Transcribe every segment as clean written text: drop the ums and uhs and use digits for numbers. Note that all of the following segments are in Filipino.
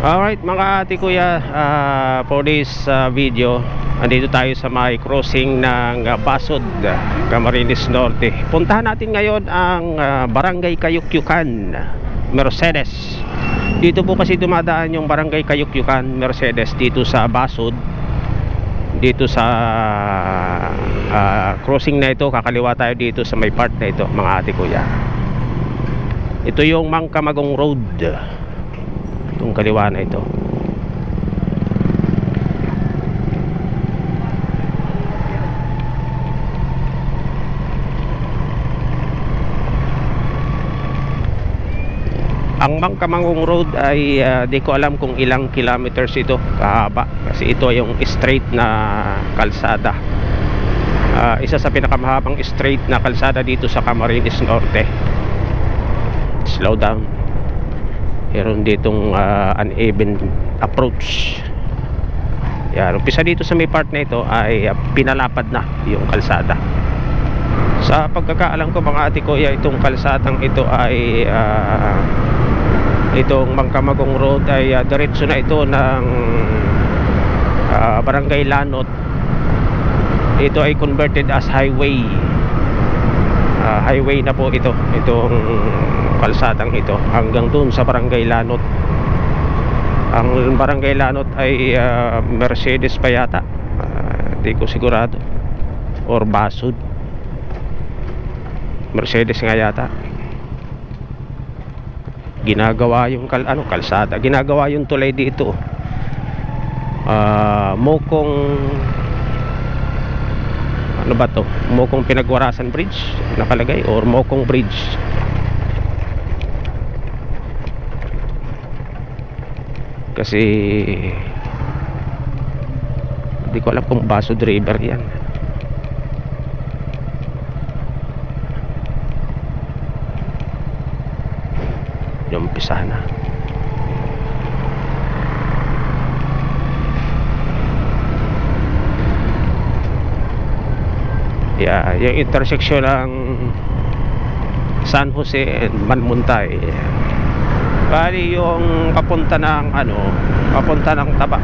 Alright mga ate kuya, for this video, andito tayo sa may crossing ng Basud, Camarines Norte. Puntahan natin ngayon ang Barangay Kayukyukan, Mercedes. Dito po kasi dumadaan yung Barangay Kayukyukan, Mercedes dito sa Basud. Dito sa crossing na ito, kakaliwa tayo dito sa may part na ito mga ate kuya. Ito yung Mangkamagong Road, itong kaliwa na ito. Ang Mangkamagong Road ay di ko alam kung ilang kilometers ito kahaba, kasi ito yung straight na kalsada, isa sa pinakamahabang straight na kalsada dito sa Camarines Norte. Slow down. Meron ditong uneven approach. Yan, umpisa dito sa may part na ito ay pinalapad na yung kalsada. Sa pagkakaalam ko mga ate ko, itong kalsadang ito ay itong Mangkamagong Road ay diretso na ito ng Barangay Lanot. Ito ay converted as highway. Highway na po ito, itong kalsadang ito hanggang dun sa Barangay Lanot. Ang Barangay Lanot ay Mercedes pa yata, hindi ko sigurado, or Basud. Mercedes nga yata. Ginagawa yung kalsada, ginagawa yung tulay dito. Mokong ano ba to? Mokong Pinagwarasan Bridge nakalagay, or Mokong Bridge. Kasi hindi ko alam kung Basud River yan. Yung umpisa na. Yeah, yung intersection ng San Jose and Manmuntay. Bali yung papunta ng papunta ng Taba,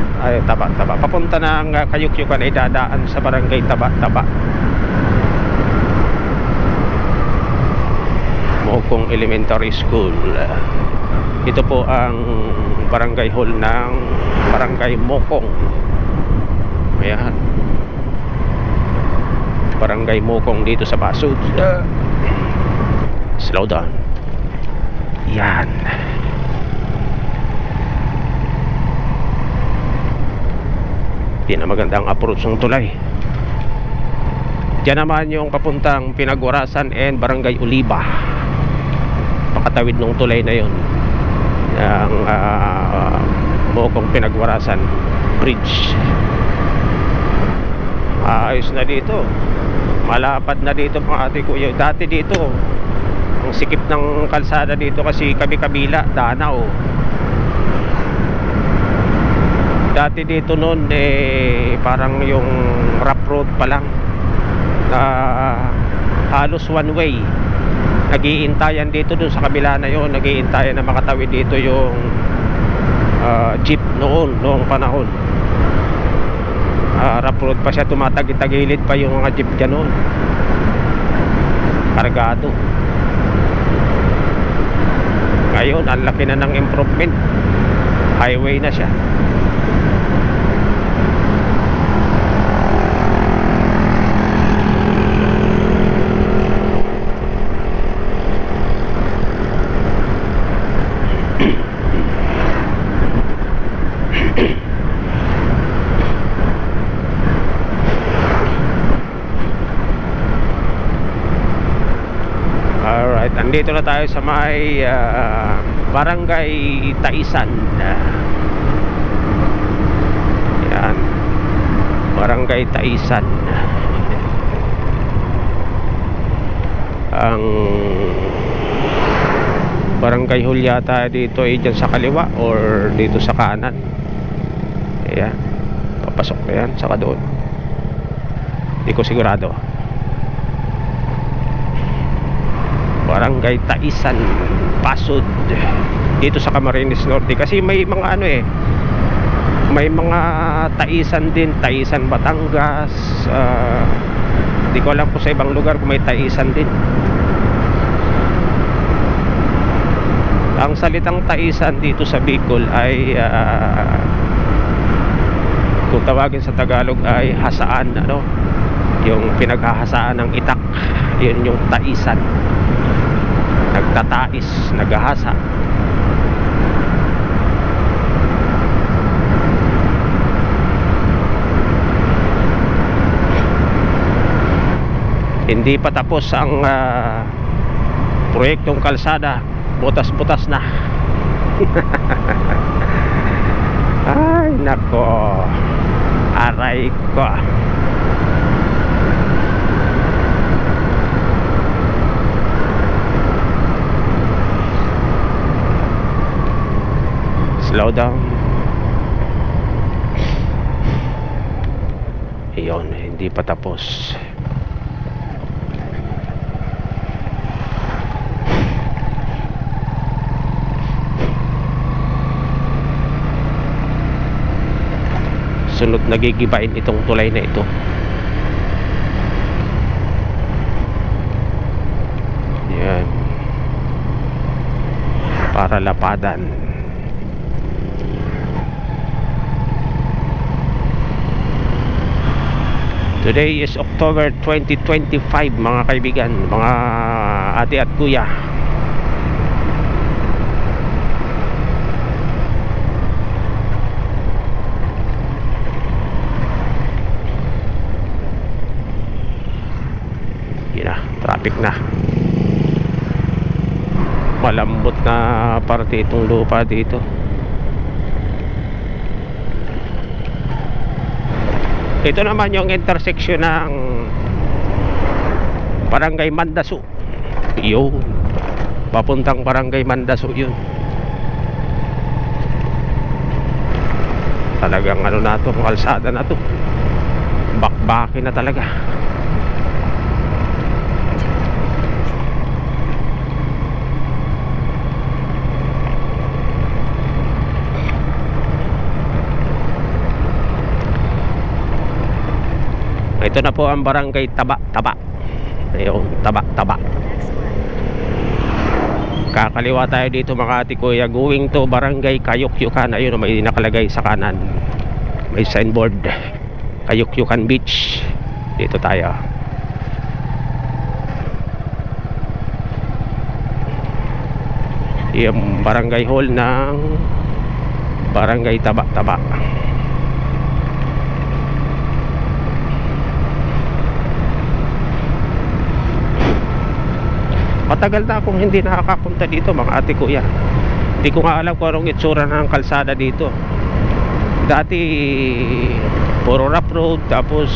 papunta ng Kayukyukan ay dadaan sa Barangay Taba. Mokong Elementary School. Ito po ang barangay hall ng Barangay Mokong. Ayan, Barangay Mokong dito sa Basud. Slow down. Yan. Di na magandang approach ng tulay. Diyan naman yung papuntang Pinagwarasan and Barangay Oliva. Pakatawid ng tulay na yon, ang Mokong Pinagwarasan Bridge. Ayos na dito, malapad na dito mga ate kuya. Dati dito ang sikip ng kalsada dito kasi kabila danaw. Dati dito noon parang yung rough road pa lang, halos one way. Nag-iintayan dito dun sa kabila na yon, nag-iintayan na makatawid dito yung jeep noong panahon. Rough road pa siya, tumatagitagilid pa yung mga jeep dyan noon. kargado. Ngayon ang laki na ng improvement, highway na siya. Alright, andito na tayo sa may Barangay Taisan. Yan, Barangay Taisan. Ang Barangay Hall yata dito ay dyan sa kaliwa or dito sa kanan. Ayan, papasok na yan, saka doon. Hindi ko sigurado. Barangay Taisan, Pasud, dito sa Camarines Norte. Kasi may mga ano may mga Taisan din, Taisan Batangas. Di ko alam po sa ibang lugar kung may Taisan din. Ang salitang Taisan dito sa Bicol ay kung tawagin sa Tagalog ay hasaan, ano? Yung pinaghahasaan ng itak, yun yung Taisan. Nagtatais, naghahasa. Hindi pa tapos ang proyektong kalsada, butas-butas na. Ay nako, aray ko. Slow down. Iyon, hindi pa tapos. Sunod na gigibain itong tulay na ito. Yan, para lapadan. Today is October 2025 mga kaibigan, mga ate at kuya. Yun na, traffic na. Malambot na parte itong lupa dito. Ito naman yung intersection ng Barangay Mandasu. Yun, papuntang Barangay Mandasu yun. Talagang ano na to, kalsada na to, bakbakin na talaga. Ito na po ang Barangay Taba-Taba. Ayun, Taba-Taba. Kakaliwa tayo dito mga ate kuya, going to Barangay Kayukyukan. Ayun, may nakalagay sa kanan, may signboard, Kayukyukan Beach. Dito tayo. Yung Barangay Hall ng Barangay Taba-Taba. Matagal na akong hindi nakakapunta dito mga ate kuya. Hindi ko nga alam kung anong itsura ng kalsada dito. Dati puro rough road, tapos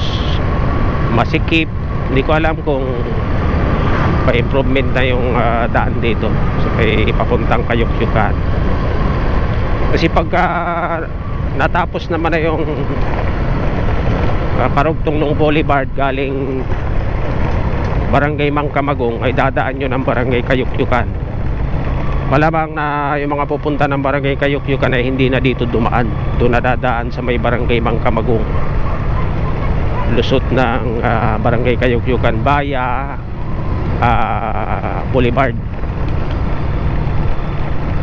masikip. Hindi ko alam kung pa-improvement na yung daan dito. So may ipapuntang Kayukyukan. Kasi pagka natapos naman na yung karugtong ng boulevard galing Barangay Mangkamagong, ay dadaan nyo ng Barangay Kayukyukan. Malamang na yung mga pupunta ng Barangay Kayukyukan ay hindi na dito dumaan. Doon na dadaan sa may Barangay Mangkamagong, lusot ng Barangay Kayukyukan via Boulevard.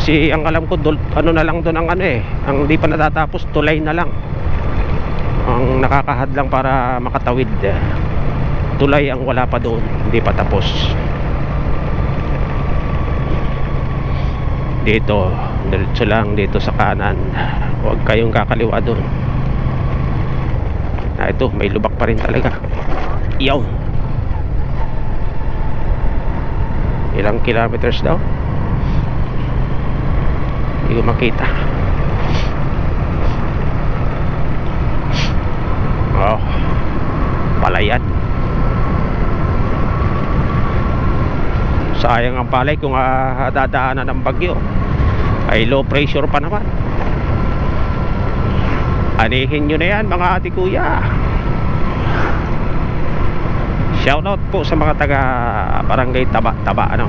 Kasi ang alam ko ano na lang doon ang ano ang hindi pa natatapos, tulay na lang ang nakakahad lang para makatawid. Tulay ang wala pa doon, hindi pa tapos. Dito diretso lang dito sa kanan, huwag kayong kakaliwa doon. Ito may lubak pa rin talaga. Yaw, ilang kilometers daw, hindi ko makita. Oh, palayan. Sayang ang palay kung dadaanan ng bagyo ay low pressure pa naman. Anihin nyo na yan mga ate kuya. Shoutout po sa mga taga barangay Taba ano.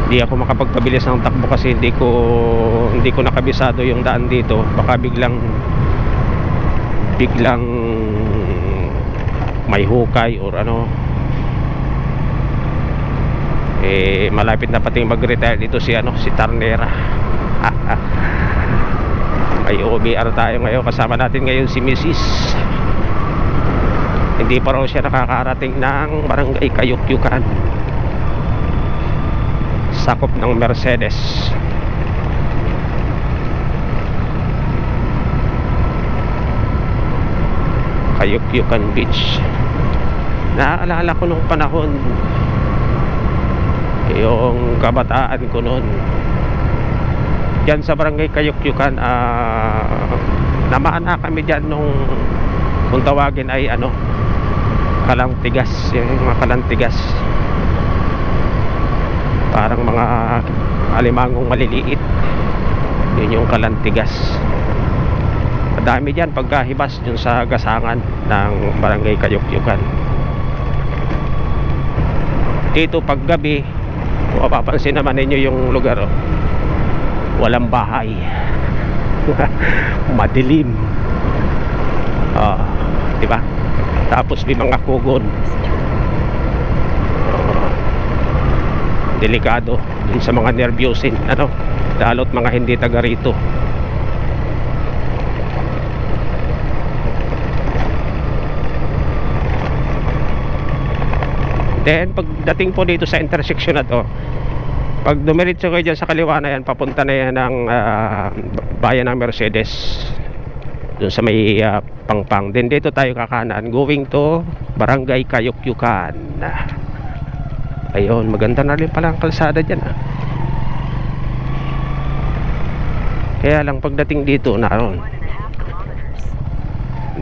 Hindi ako makapagpabilis ng takbo kasi hindi ko nakabisado yung daan dito. Baka biglang may hukay or ano. Malapit na pating mag-retire dito si Tarnera. May OBR tayo ngayon, kasama natin ngayon si Mrs. Hindi pa raw siya nakakarating ng barangay Kayukyukan, sakop ng Mercedes. Kayukyukan Beach. Naaalala ko nung panahon, yung kabataan ko noon, dyan sa barangay Kayukyukan, namaan na kami dyan nung kung tawagin ay kalantigas, yung mga kalantigas, parang mga alimangong maliliit, yun yung kalantigas. Madami dyan pagkahibas dun sa gasangan ng barangay Kayukyukan. Dito paggabi, mapapansin naman ninyo yung lugar, walang bahay. Madilim. Diba? Tapos may mga kugon. Delikado dun sa mga nervyosin, lalo't mga hindi taga rito. Then pagdating po dito sa intersection na to, pag dumiretso kayo dyan sa kaliwa na yan, papunta na yan ng bayan ng Mercedes, dun sa may Pangpang. Then dito tayo kakanan, going to barangay Kayukyukan. Ayun, maganda na rin pala ang kalsada dyan. Kaya lang pagdating dito naroon,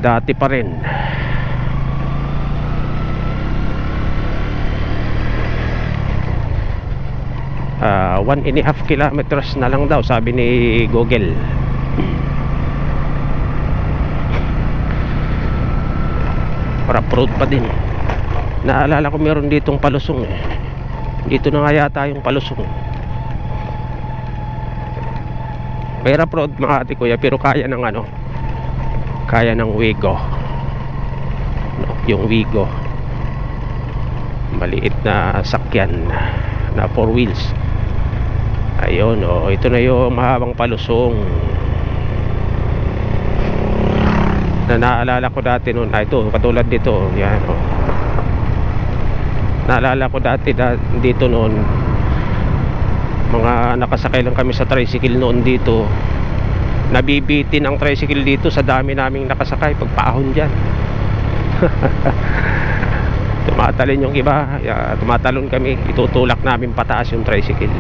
dati pa rin. 1.5 kilometers na lang daw, sabi ni Google. Rough road pa din. Naalala ko meron ditong palusong dito na nga yata yung palusong. May rough road mga ate kuya, pero kaya ng kaya ng Wigo, yung Wigo, maliit na sakyan na 4 wheels. Ayun, ito na yung mahabang palusong na naalala ko dati noon. Ito, katulad dito, yan. Naalala ko dati dito noon, mga nakasakay lang kami sa tricycle noon dito. Nabibitin ang tricycle dito sa dami naming nakasakay pagpaahon dyan. Tumatalon yung iba, tumatalon kami, itutulak namin pataas yung tricycle.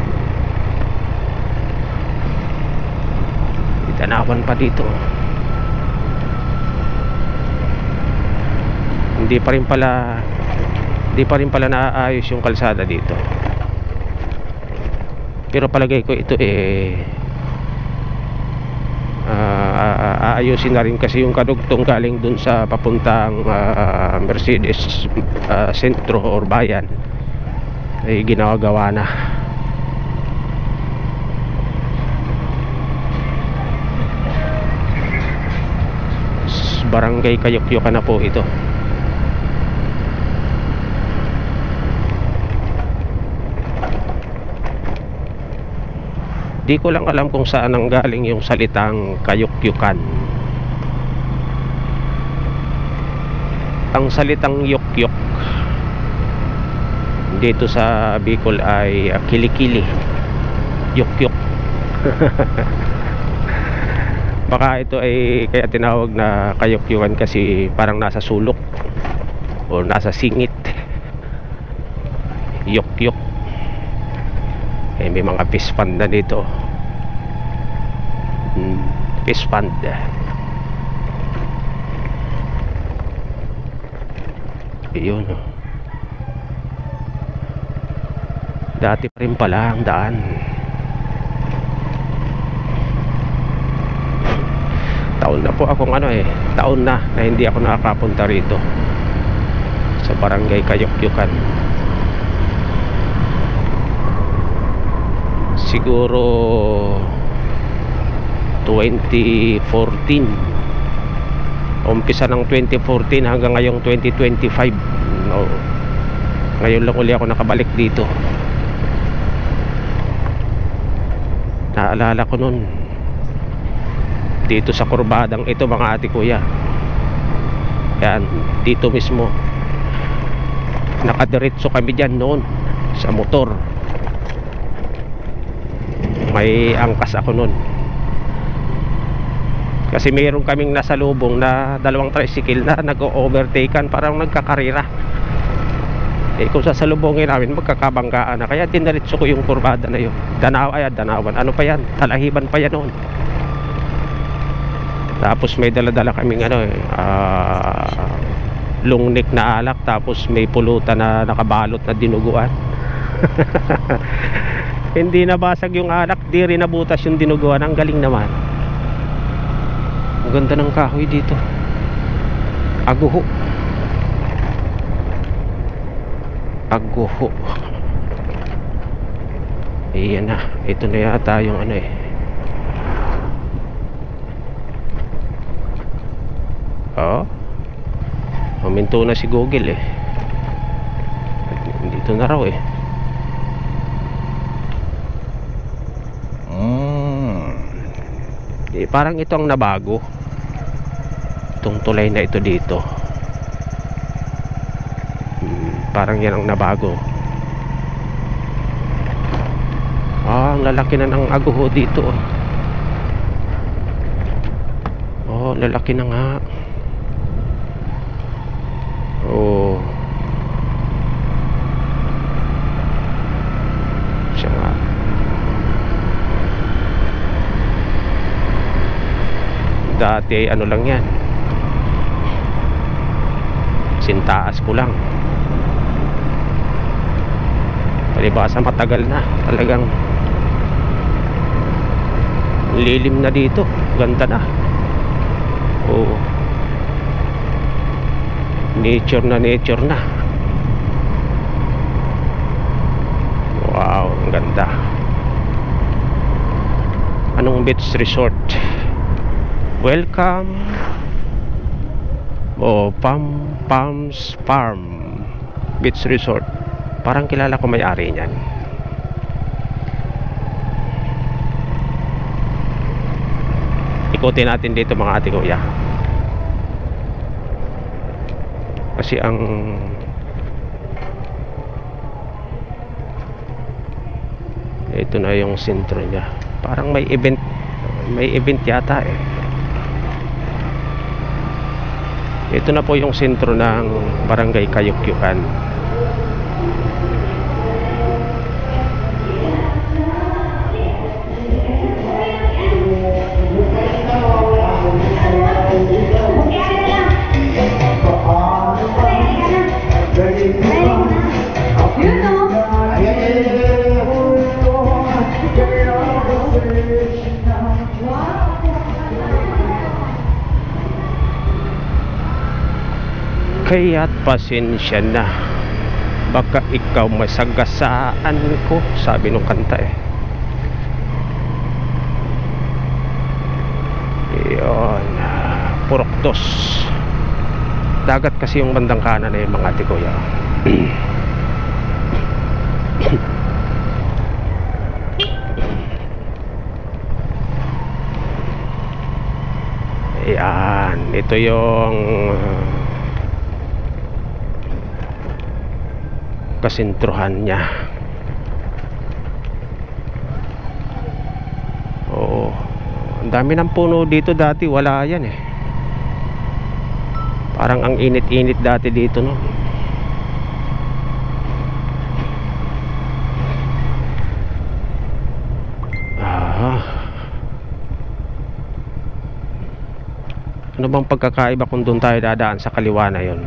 Tanawan pa dito. Hindi pa rin pala naayos yung kalsada dito. Pero palagay ko ito aayusin na rin kasi yung kadugtong galing dun sa papuntang Mercedes sentro or bayan ay ginagawa na. Barangay Kayukyukan na po ito. Di ko lang alam kung saan ang galing yung salitang Kayukyukan. Ang salitang yukyuk dito sa Bicol ay kilikili, yukyuk. Baka ito ay kaya tinawag na Kayukyukan kasi parang nasa sulok o nasa singit. Yukyuk. May mga fish pond na dito. Fish pond. Ayun. Dati pa rin pala ang daan. Taon na po akong taon na hindi ako nakakapunta rito sa Barangay Kayukyukan. Siguro 2014. Umpisa ng 2014 hanggang ngayong 2025. Ngayon lang uli ako nakabalik dito. Naalala ko nun, dito sa kurbadang ito mga ate kuya, yan, dito mismo nakadiretso kami dyan noon sa motor. May angkas ako nun kasi mayroon kaming nasa lubong na dalawang tricycle na nag-overtaken, parang nagkakarira. Kung sasalubongin namin magkakabanggaan na, kaya dinaritso ko yung kurbada na yun. Danawan, ano pa yan, Talahiban pa yan noon. Tapos may dala-dala kaming lungnik na alak, tapos may pulutan na nakabalot na dinuguan. Hindi nabasag yung alak, di rin nabutas yung dinuguan. Ang galing naman. Ang ganda ng kahoy dito. Aguho. Aguho. Ayan na. Ito na yata yung huminto na si Google dito na raw parang ito ang nabago, itong tulay na ito dito. Parang yan ang nabago. Ang lalaki na ng aguho dito. Lalaki na nga. Siya nga. Dati lang yan, sintaas ko lang. Palibasa matagal na, talagang lilim na dito, ganda na. Nature na. Wow, ang ganda. Anong beach resort? Welcome Palms Farm Beach Resort. Parang kilala ko may-ari niyan. Ikutin natin dito mga ate kuya, kasi ito na yung sentro niya. Parang may event yata Ito na po yung sentro ng Barangay Kayukyukan. Kaya't pasensya na, baka ikaw masagasaan ko, sabi nung kanta Yun. Puroktos. Dagat kasi yung bandang kanan na yun mga ate kuya. Ayan, ito yung kasintruhan niya. Oo, ang dami ng puno dito, dati wala yan eh. Parang ang init-init dati dito, no? Ano bang pagkakaiba kung doon tayo dadaan sa kaliwa na yun?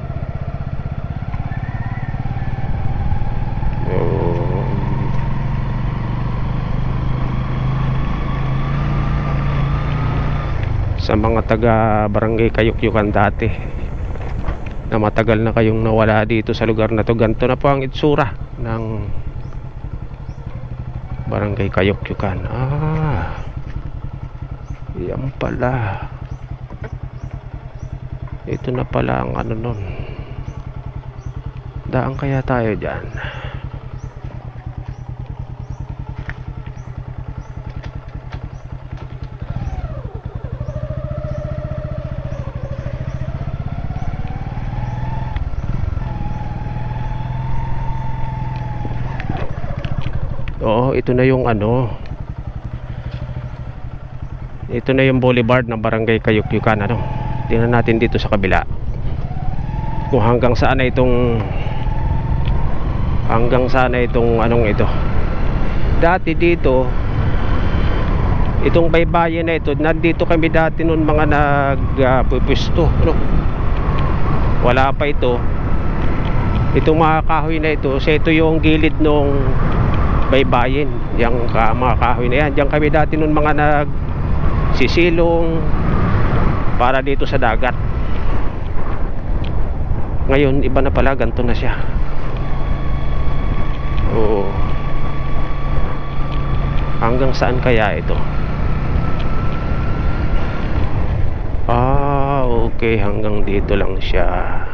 Sa mga taga Barangay Kayukyukan dati na matagal na kayong nawala dito sa lugar na to, ganito na po ang itsura ng Barangay Kayukyukan. Yan pala. Ito na pala ang ano nun. Daan kaya tayo dyan? Oo, ito na yung ano. Ito na yung boulevard ng Barangay Kayukyukan, ano. Tingnan natin dito sa kabila kung hanggang saan na itong anong ito. Dati dito, itong baybayin na ito, nandito kami dati noon mga nagpupwesto, ano? Wala pa ito. Itong mga kahoy na ito, so ito yung gilid nung baybayin, yung mga kahoy na yan. Diyan kami dati noon mga nagsisilong para dito sa dagat. Ngayon iba na pala, ganito na siya. Oo. Hanggang saan kaya ito? Okay, hanggang dito lang siya,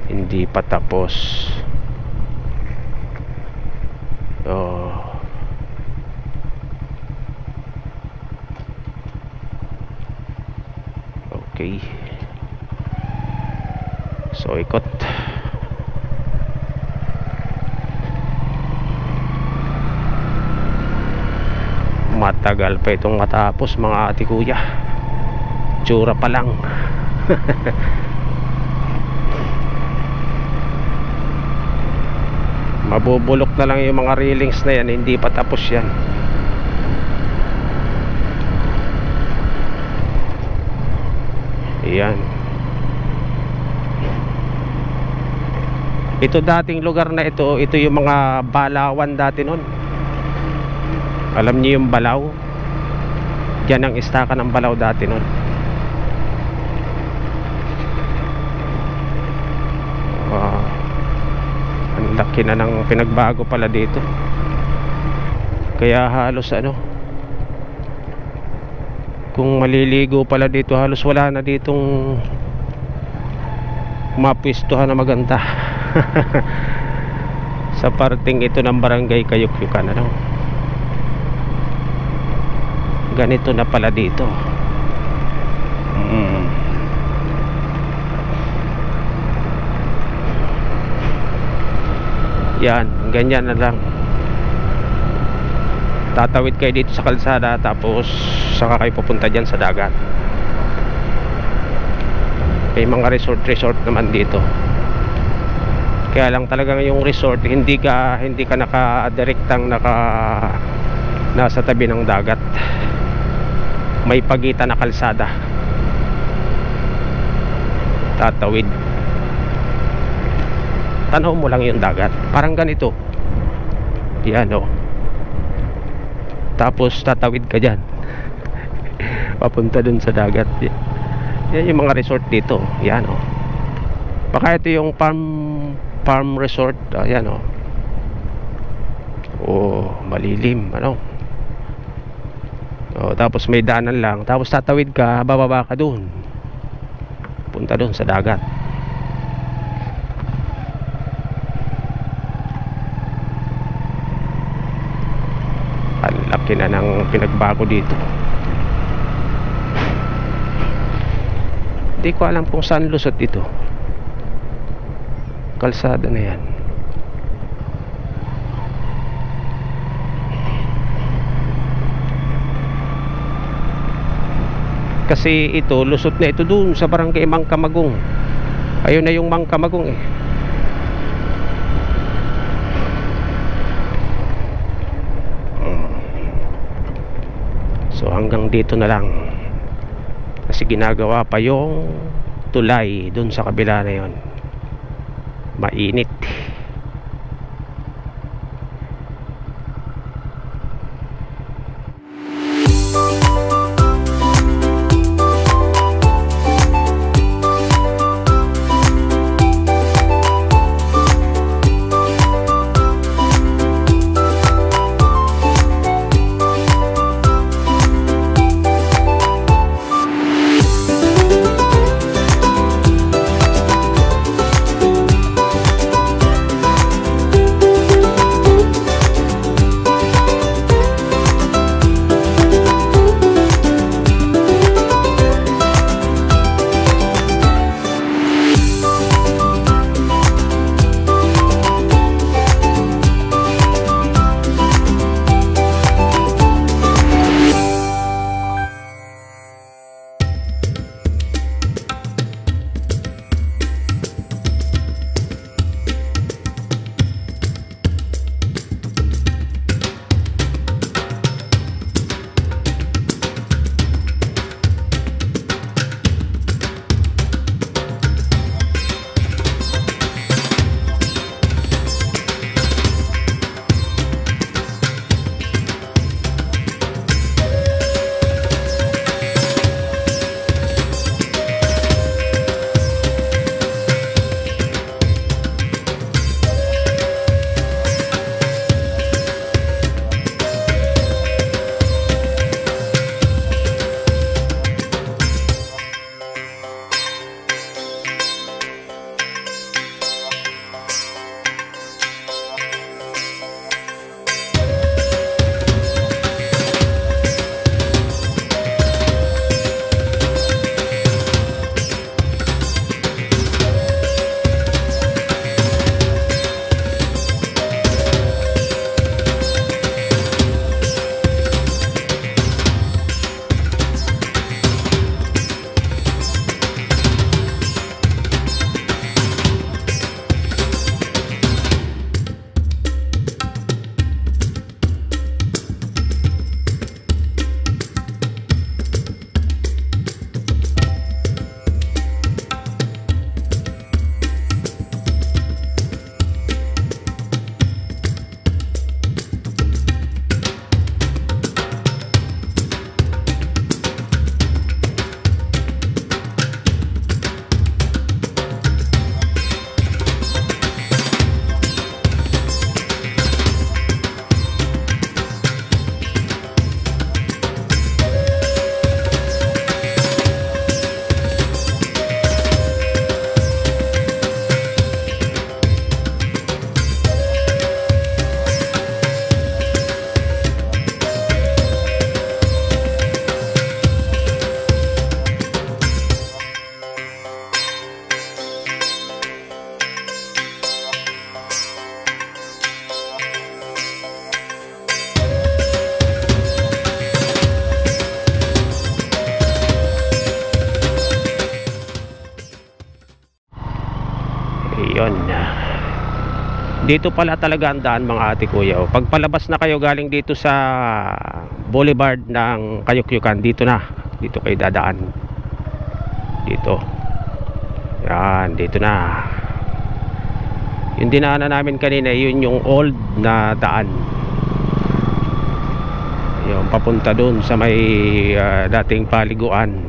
hindi pa tapos. Okay. So ikot. Matagal pa itong matapos mga ate kuya. Tsura pa lang. Mabubulok na lang yung mga railings na yan, hindi pa tapos yan. Ayan. Ito dating lugar na ito, ito yung mga balawan dati nun. Alam niyo yung balaw? Diyan ang istaka ng balaw dati nun. Ang laki na ng pinagbago pala dito. Kaya halos ano, kung maliligo pala dito, halos wala na ditong mapwistuhan na maganda. Sa parting ito ng Barangay Kayukyukan, ano? Ganito na pala dito. Yan, ganyan na lang. Tatawid kayo dito sa kalsada, tapos saka kayo pupunta dyan sa dagat. May mga resort naman dito. Kaya lang talagang yung resort, hindi ka naka-direktang nasa tabi ng dagat. May pagitan na kalsada. Tatawid. Tanaw mo lang yung dagat. Parang ganito. Yan o. Tapos tatawid ka dyan. Papunta dun sa dagat. Yan yung mga resort dito. Yan o. Baka ito yung farm resort. Yan o. Malilim. Ano? Tapos may daanan lang. Tapos tatawid ka, bababa ka dun. punta doon sa dagat. Ang laki na ng pinagbago dito. Hindi ko alam kung saan lusot ito. Kalsada na yan. Kasi ito, lusot na ito doon sa barangay Mangkamagong. Ayun na yung Mangkamagong eh. So hanggang dito na lang. Kasi ginagawa pa yung tulay doon sa kabila na yon. Mainit. Yun. Dito pala talaga ang daan mga ate kuya. Pag palabas na kayo galing dito sa Boulevard ng Kayukyukan, dito na. Dito kayo dadaan. Dito. Yan, dito na. Yung dinaanan namin kanina, yun yung old na daan. Yung papunta doon sa may dating paliguan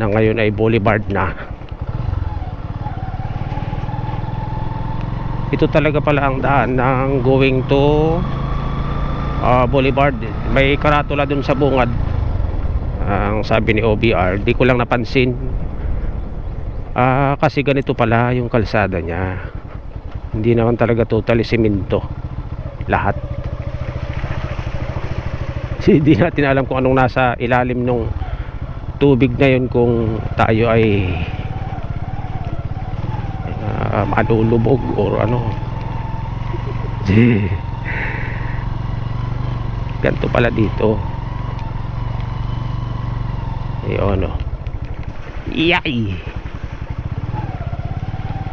na ngayon ay Boulevard na. Ito talaga pala ang daan ng going to Boulevard. May karatula dun sa bungad. Ang sabi ni OBR, di ko lang napansin Kasi ganito pala yung kalsada niya, hindi naman talaga totally simento lahat. Hindi natin alam kung anong nasa ilalim ng tubig na yun, kung tayo ay malulubog or ano. Ganito pala dito. Ayun, Yay!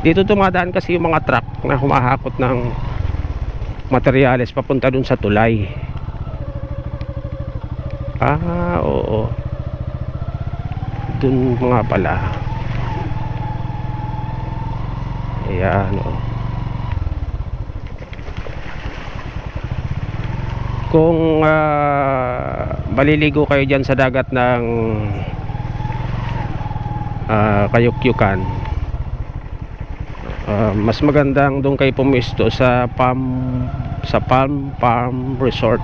Dito dumadaan kasi yung mga truck na humahakot ng materyales papunta dun sa tulay. Oo. Dun nga pala. Ayan, Kung maliligo kayo dyan sa dagat ng Kayukyukan, mas magandang doon kayo pumisto sa Palm Resort,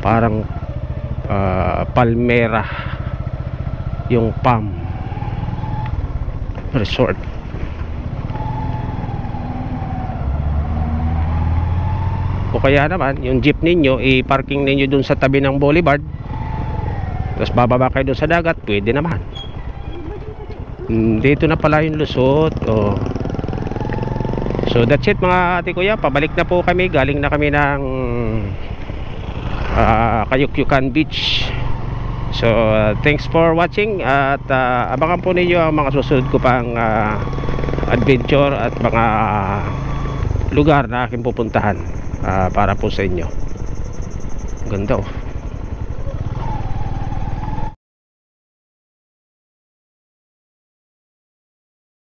parang Palmera yung Palm Resort. O kaya naman yung jeep ninyo i-parking ninyo dun sa tabi ng boulevard, tapos bababa kayo dun sa dagat, pwede naman. Dito na pala yung lusot. So that's it mga ate kuya, pabalik na po kami. Galing na kami ng Kayukyukan Beach. So thanks for watching, at abangan po ninyo ang mga susunod ko pang adventure at mga lugar na aking pupuntahan para po sa inyo. Ganda